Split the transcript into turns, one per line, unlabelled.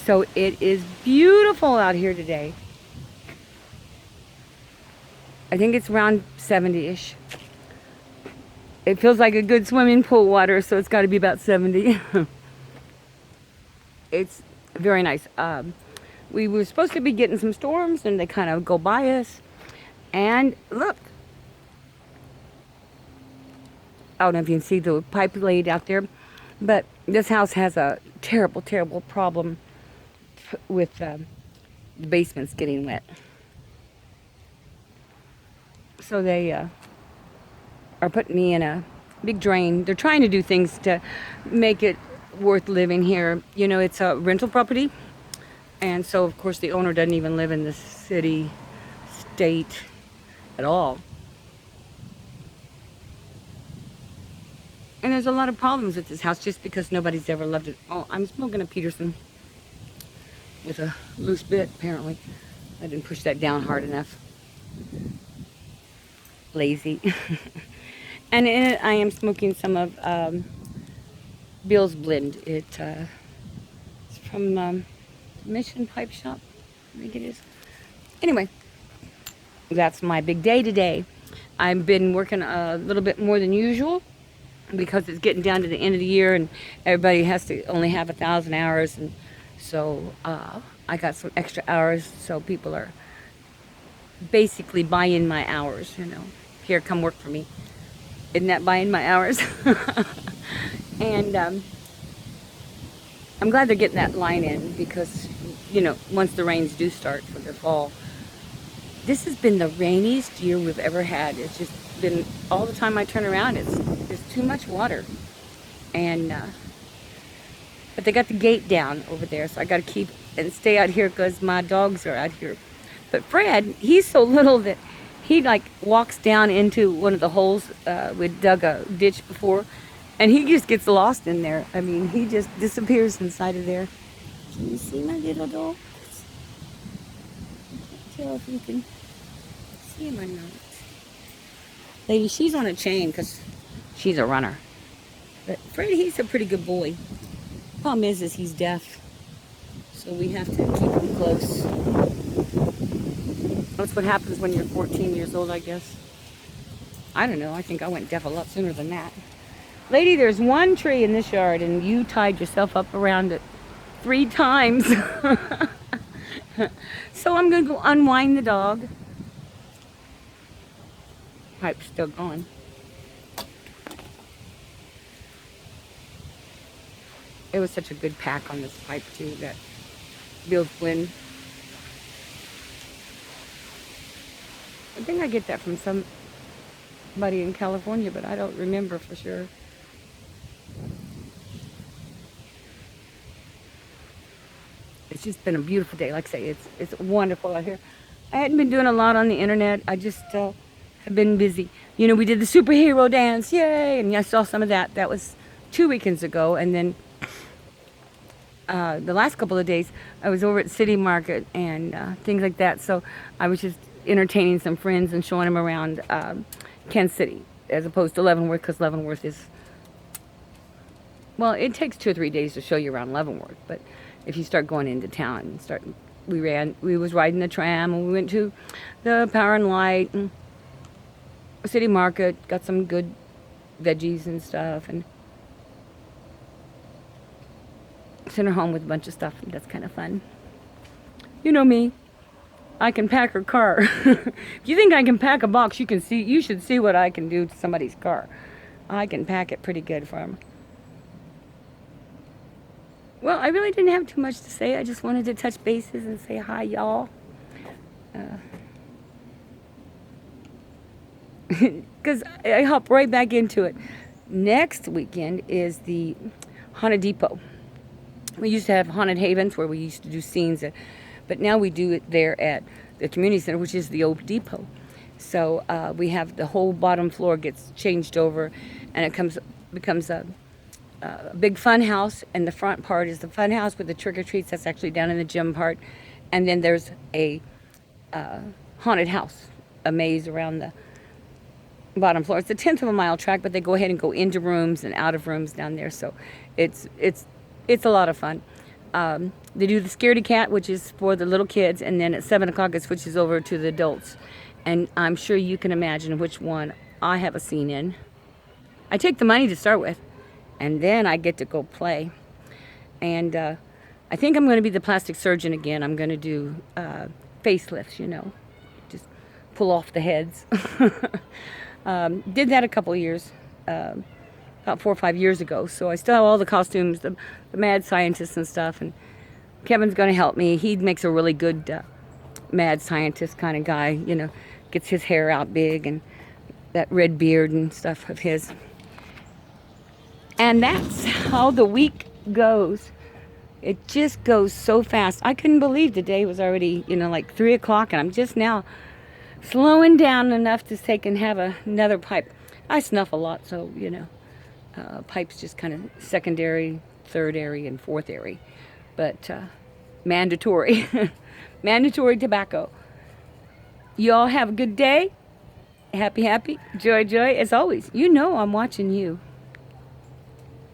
So it is beautiful out here today. I think it's around 70-ish. It feels like a good swimming pool water, so it's got to be about 70. It's very nice. We were supposed to be getting some storms, and they kind of go by us. And look, I don't know if you can see the pipe laid out there, but this house has a terrible, terrible problem with the basements getting wet. So they are putting me in a big drain. They're trying to do things to make it worth living here. You know, it's a rental property, and so of course the owner doesn't even live in the city, state at all. And there's a lot of problems with this house just because nobody's ever loved it. Oh, I'm smoking a Peterson with a loose bit, apparently. I didn't push that down hard enough. Lazy. And in it, I am smoking some of Bill's Blend. It's from Mission Pipe Shop, I think it is. Anyway, that's my big day today. I've been working a little bit more than usual because it's getting down to the end of the year and everybody has to only have 1,000 hours, and so I got some extra hours, so people are basically buying my hours, you know. Here, come work for me. Isn't that buying my hours? And I'm glad they're getting that line in because, you know, once the rains do start for the fall, this has been the rainiest year we've ever had. It's just been, all the time I turn around, there's too much water. And, but they got the gate down over there, so I got to keep and stay out here because my dogs are out here. But Fred, he's so little that he like walks down into one of the holes. We dug a ditch before, and he just gets lost in there. I mean, he just disappears inside of there. Can you see my little dog? I can't tell if you can see him or not. Lady, she's on a chain because she's a runner. But Fred, he's a pretty good boy. Problem is he's deaf, so we have to keep him close. That's what happens when you're 14 years old, I guess. I don't know. I think I went deaf a lot sooner than that. Lady, there's one tree in this yard, and you tied yourself up around it 3 times. So I'm going to go unwind the dog. Pipe's still going. It was such a good pack on this pipe, too, that Bill's Blend. I think I get that from somebody in California, but I don't remember for sure. It's just been a beautiful day. Like I say, it's wonderful out here. I hadn't been doing a lot on the internet. I just have been busy. You know, we did the superhero dance, yay! And I saw some of that. That was 2 weekends ago. And then the last couple of days, I was over at City Market and things like that. So I was just entertaining some friends and showing them around Kansas City as opposed to Leavenworth, because Leavenworth is, well, it takes 2 or 3 days to show you around Leavenworth, but if you start going into town and we was riding the tram and we went to the Power and Light and City Market, got some good veggies and stuff, and sent her home with a bunch of stuff. That's kind of fun. You know me. I can pack her car. If you think I can pack a box, you should see what I can do to somebody's car. I can pack it pretty good for them. Well, I really didn't have too much to say. I just wanted to touch bases and say hi, y'all. Because I hop right back into it. Next weekend is the Haunted Depot. We used to have Haunted Havens where we used to do scenes, but now we do it there at the community center, which is the old depot. So we have the whole bottom floor gets changed over, and it becomes a big fun house, and the front part is the fun house with the trick-or-treats. That's actually down in the gym part. And then there's a haunted house, a maze around the bottom floor. It's a 1/10 of a mile track, but they go ahead and go into rooms and out of rooms down there. So it's a lot of fun. They do the scaredy cat, which is for the little kids, and then at 7 o'clock it switches over to the adults. And I'm sure you can imagine which one I have a scene in. I take the money to start with, and then I get to go play. And I think I'm going to be the plastic surgeon again. I'm going to do facelifts, just pull off the heads. Did that a couple years, about 4 or 5 years ago. So I still have all the costumes, the mad scientists and stuff. And Kevin's going to help me. He makes a really good mad scientist kind of guy, gets his hair out big and that red beard and stuff of his. And that's how the week goes. It just goes so fast. I couldn't believe the day was already, like 3 o'clock, and I'm just now slowing down enough to take and have another pipe. I snuff a lot, so, pipe's just kind of secondary, thirdary, and fourthary. But mandatory. Mandatory tobacco. You all have a good day. Happy, happy. Joy, joy. As always, I'm watching you.